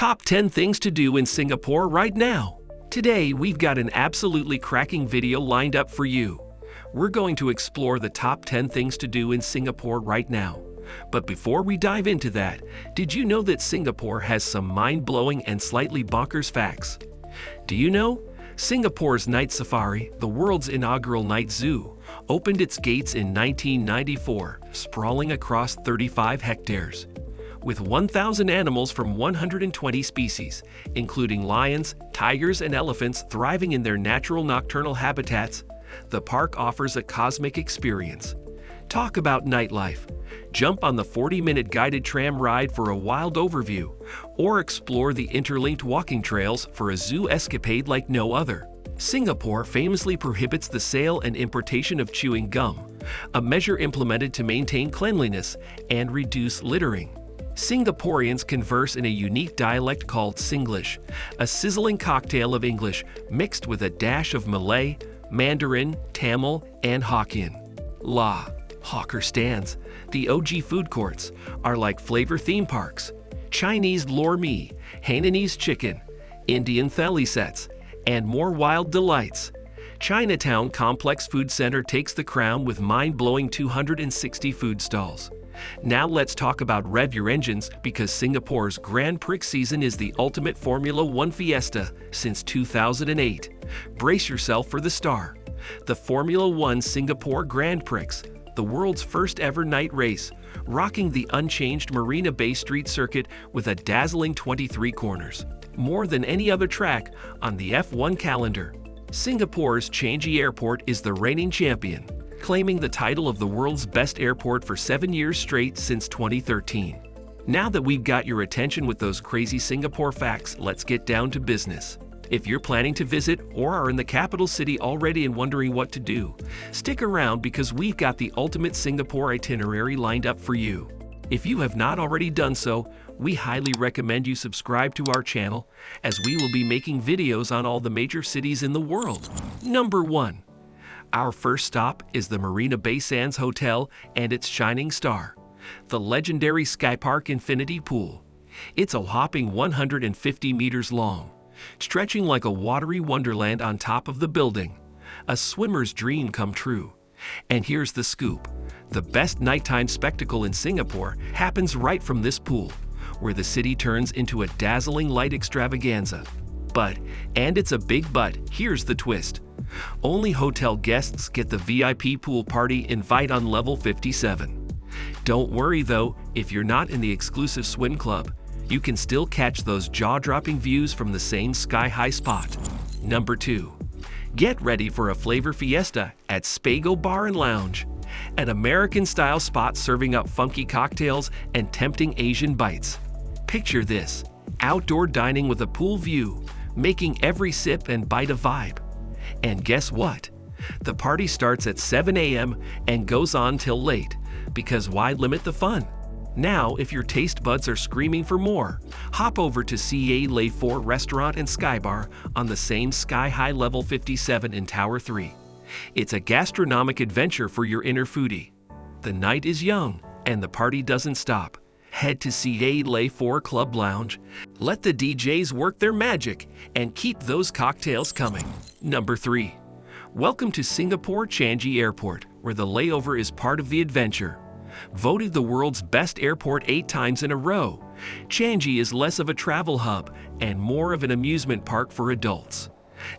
Top 10 things to do in Singapore right now. Today, we've got an absolutely cracking video lined up for you. We're going to explore the top 10 things to do in Singapore right now. But before we dive into that, did you know that Singapore has some mind-blowing and slightly bonkers facts? Do you know? Singapore's Night Safari, the world's inaugural night zoo, opened its gates in 1994, sprawling across 35 hectares. With 1,000 animals from 120 species, including lions, tigers, and elephants thriving in their natural nocturnal habitats, the park offers a cosmic experience. Talk about nightlife. Jump on the 40-minute guided tram ride for a wild overview, or explore the interlinked walking trails for a zoo escapade like no other. Singapore famously prohibits the sale and importation of chewing gum, a measure implemented to maintain cleanliness and reduce littering. Singaporeans converse in a unique dialect called Singlish, a sizzling cocktail of English mixed with a dash of Malay, Mandarin, Tamil, and Hokkien. La hawker stands, the OG food courts, are like flavor theme parks. Chinese lor mee, Hainanese chicken, Indian thali sets, and more wild delights. Chinatown Complex Food Centre takes the crown with mind-blowing 260 food stalls. Now let's talk about rev your engines, because Singapore's Grand Prix season is the ultimate Formula One fiesta since 2008. Brace yourself for the star. The Formula One Singapore Grand Prix, the world's first ever night race, rocking the unchanged Marina Bay Street circuit with a dazzling 23 corners. More than any other track on the F1 calendar. Singapore's Changi Airport is the reigning champion, claiming the title of the world's best airport for 7 years straight since 2013. Now that we've got your attention with those crazy Singapore facts, let's get down to business. If you're planning to visit or are in the capital city already and wondering what to do, stick around because we've got the ultimate Singapore itinerary lined up for you. If you have not already done so, we highly recommend you subscribe to our channel, as we will be making videos on all the major cities in the world. Number 1. Our first stop is the Marina Bay Sands Hotel and its shining star, the legendary Skypark Infinity Pool. It's a whopping 150 meters long, stretching like a watery wonderland on top of the building. A swimmer's dream come true. And here's the scoop. The best nighttime spectacle in Singapore happens right from this pool, where the city turns into a dazzling light extravaganza. But, and it's a big but, here's the twist. Only hotel guests get the VIP pool party invite on level 57. Don't worry though, if you're not in the exclusive swim club, you can still catch those jaw-dropping views from the same sky-high spot. Number 2. Get ready for a flavor fiesta at Spago Bar and Lounge, an American-style spot serving up funky cocktails and tempting Asian bites. Picture this, outdoor dining with a pool view, making every sip and bite a vibe. And guess what? The party starts at 7 a.m. and goes on till late, because why limit the fun? Now, if your taste buds are screaming for more, hop over to CA Le 4 Restaurant and Sky Bar on the same sky-high level 57 in Tower 3. It's a gastronomic adventure for your inner foodie. The night is young, and the party doesn't stop. Head to CA Le 4 Club Lounge, let the DJs work their magic, and keep those cocktails coming. Number 3. Welcome to Singapore Changi Airport, where the layover is part of the adventure. Voted the world's best airport 8 times in a row, Changi is less of a travel hub and more of an amusement park for adults.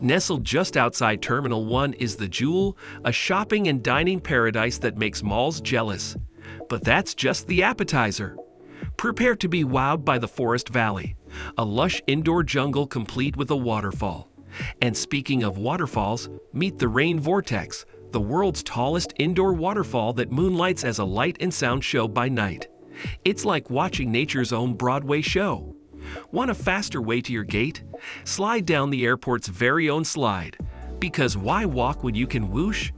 Nestled just outside Terminal 1 is the Jewel, a shopping and dining paradise that makes malls jealous. But that's just the appetizer. Prepare to be wowed by the Forest Valley, a lush indoor jungle complete with a waterfall. And speaking of waterfalls, meet the Rain Vortex, the world's tallest indoor waterfall that moonlights as a light and sound show by night. It's like watching nature's own Broadway show. Want a faster way to your gate? Slide down the airport's very own slide. Because why walk when you can whoosh?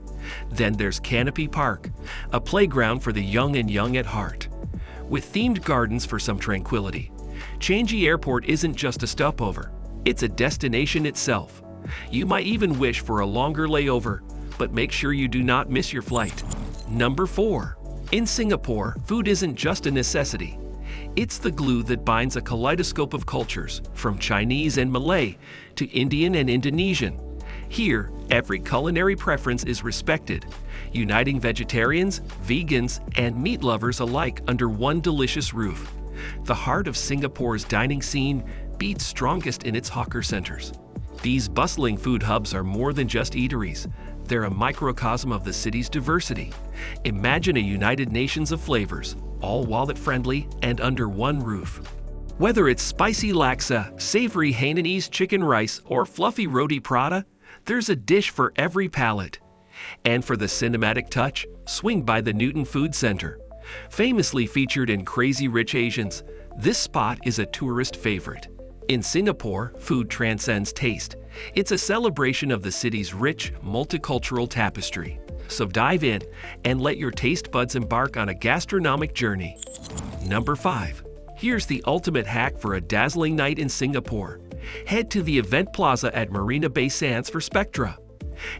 Then there's Canopy Park, a playground for the young and young at heart. With themed gardens for some tranquility. Changi Airport isn't just a stopover, it's a destination itself. You might even wish for a longer layover, but make sure you do not miss your flight. Number 4. In Singapore, food isn't just a necessity. It's the glue that binds a kaleidoscope of cultures, from Chinese and Malay to Indian and Indonesian. Here, every culinary preference is respected, uniting vegetarians, vegans, and meat lovers alike under one delicious roof. The heart of Singapore's dining scene beats strongest in its hawker centers. These bustling food hubs are more than just eateries. They're a microcosm of the city's diversity. Imagine a United Nations of flavors, all wallet-friendly and under one roof. Whether it's spicy laksa, savory Hainanese chicken rice, or fluffy roti prata, there's a dish for every palate. And for the cinematic touch, swing by the Newton Food Centre. Famously featured in Crazy Rich Asians, this spot is a tourist favorite. In Singapore, food transcends taste. It's a celebration of the city's rich, multicultural tapestry. So dive in and let your taste buds embark on a gastronomic journey. Number 5. Here's the ultimate hack for a dazzling night in Singapore. Head to the event plaza at Marina Bay Sands for Spectra.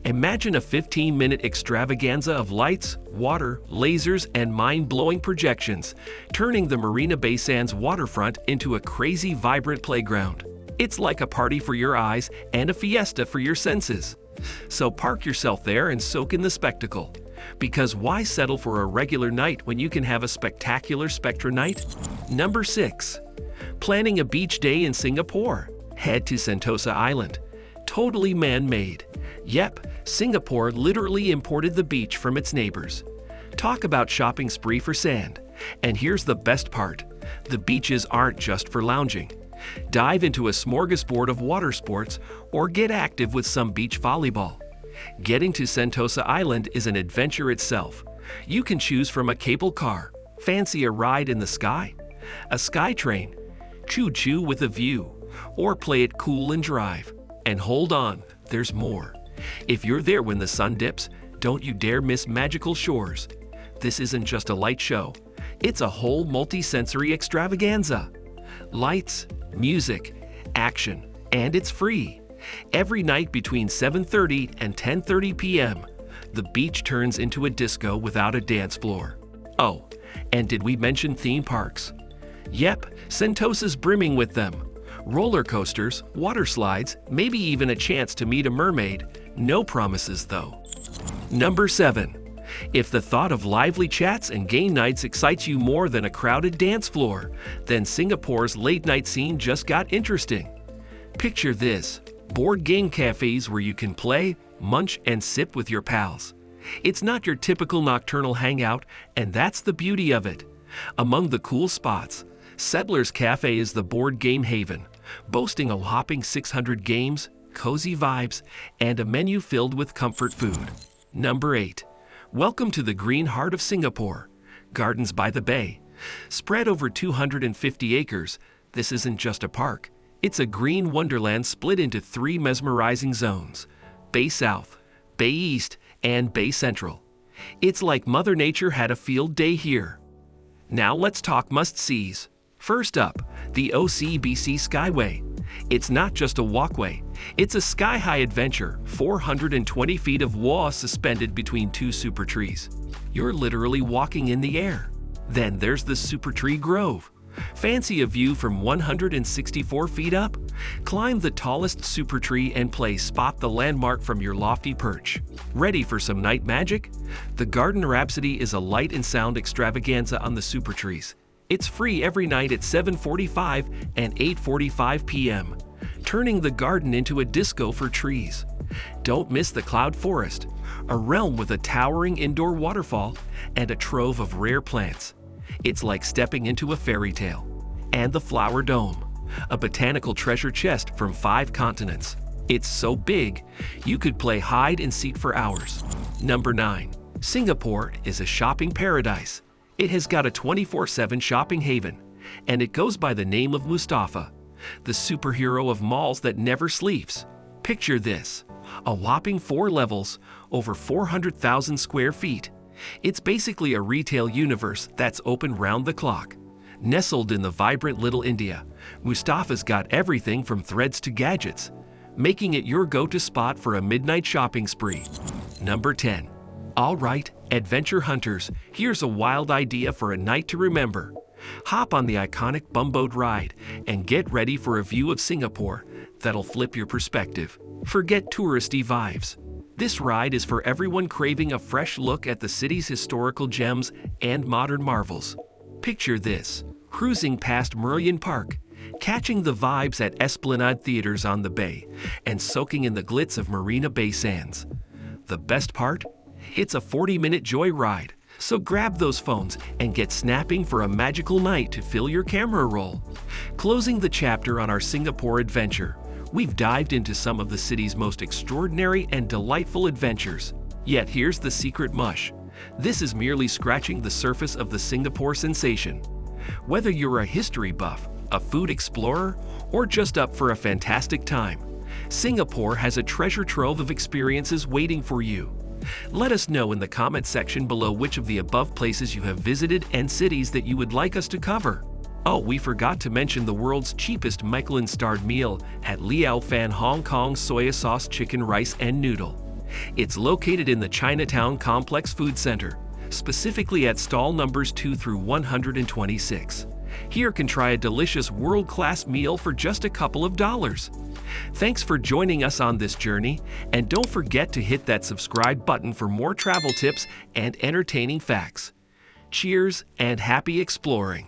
Imagine a 15-minute extravaganza of lights, water, lasers, and mind-blowing projections, turning the Marina Bay Sands waterfront into a crazy, vibrant playground. It's like a party for your eyes and a fiesta for your senses. So park yourself there and soak in the spectacle. Because why settle for a regular night when you can have a spectacular Spectra night? Number 6. Planning a beach day in Singapore. Head to Sentosa Island. Totally man-made. Yep, Singapore literally imported the beach from its neighbors. Talk about shopping spree for sand. And here's the best part. The beaches aren't just for lounging. Dive into a smorgasbord of water sports or get active with some beach volleyball. Getting to Sentosa Island is an adventure itself. You can choose from a cable car, fancy a ride in the sky, a sky train, choo-choo with a view, or play it cool and drive. And hold on, there's more. If you're there when the sun dips, don't you dare miss magical shores. This isn't just a light show. It's a whole multi-sensory extravaganza. Lights, music, action, and it's free. Every night between 7:30 and 10:30 p.m., the beach turns into a disco without a dance floor. Oh, and did we mention theme parks? Yep, Sentosa's brimming with them. Roller coasters, water slides, maybe even a chance to meet a mermaid. No promises though. Number 7. If the thought of lively chats and game nights excites you more than a crowded dance floor, then Singapore's late-night scene just got interesting. Picture this: board game cafes where you can play, munch, and sip with your pals. It's not your typical nocturnal hangout, and that's the beauty of it. Among the cool spots, Settlers Cafe is the board game haven, boasting a whopping 600 games, cozy vibes, and a menu filled with comfort food. Number 8. Welcome to the green heart of Singapore, Gardens by the Bay. Spread over 250 acres, this isn't just a park. It's a green wonderland split into 3 mesmerizing zones: Bay South, Bay East, and Bay Central. It's like Mother Nature had a field day here. Now let's talk must-sees. First up, the OCBC Skyway. It's not just a walkway, it's a sky-high adventure, 420 feet of wall suspended between 2 Supertrees. You're literally walking in the air. Then there's the Supertree Grove. Fancy a view from 164 feet up? Climb the tallest Supertree and play Spot the Landmark from your lofty perch. Ready for some night magic? The Garden Rhapsody is a light and sound extravaganza on the Supertrees. It's free every night at 7:45 and 8:45 p.m., turning the garden into a disco for trees. Don't miss the Cloud Forest, a realm with a towering indoor waterfall and a trove of rare plants. It's like stepping into a fairy tale. And the Flower Dome, a botanical treasure chest from 5 continents. It's so big, you could play hide and seek for hours. Number 9. Singapore is a shopping paradise. It has got a 24/7 shopping haven, and it goes by the name of Mustafa, the superhero of malls that never sleeps. Picture this: a whopping 4 levels, over 400,000 square feet. It's basically a retail universe that's open round the clock. Nestled in the vibrant Little India, Mustafa's got everything from threads to gadgets, making it your go-to spot for a midnight shopping spree. Number 10. All right, adventure hunters, here's a wild idea for a night to remember. Hop on the iconic Bumbo Ride and get ready for a view of Singapore that'll flip your perspective. Forget touristy vibes. This ride is for everyone craving a fresh look at the city's historical gems and modern marvels. Picture this: cruising past Merlion Park, catching the vibes at Esplanade Theaters on the bay, and soaking in the glitz of Marina Bay Sands. The best part? It's a 40-minute joy ride, so grab those phones and get snapping for a magical night to fill your camera roll. Closing the chapter on our Singapore adventure, we've dived into some of the city's most extraordinary and delightful adventures. Yet here's the secret mush: this is merely scratching the surface of the Singapore sensation. Whether you're a history buff, a food explorer, or just up for a fantastic time, Singapore has a treasure trove of experiences waiting for you. Let us know in the comment section below which of the above places you have visited and cities that you would like us to cover. Oh, we forgot to mention the world's cheapest Michelin-starred meal at Liao Fan Hong Kong soya sauce chicken rice and noodle. It's located in the Chinatown Complex Food Centre, specifically at stall numbers 2 through 126. Here can try a delicious world-class meal for just a couple of dollars. Thanks for joining us on this journey, and don't forget to hit that subscribe button for more travel tips and entertaining facts. Cheers and happy exploring!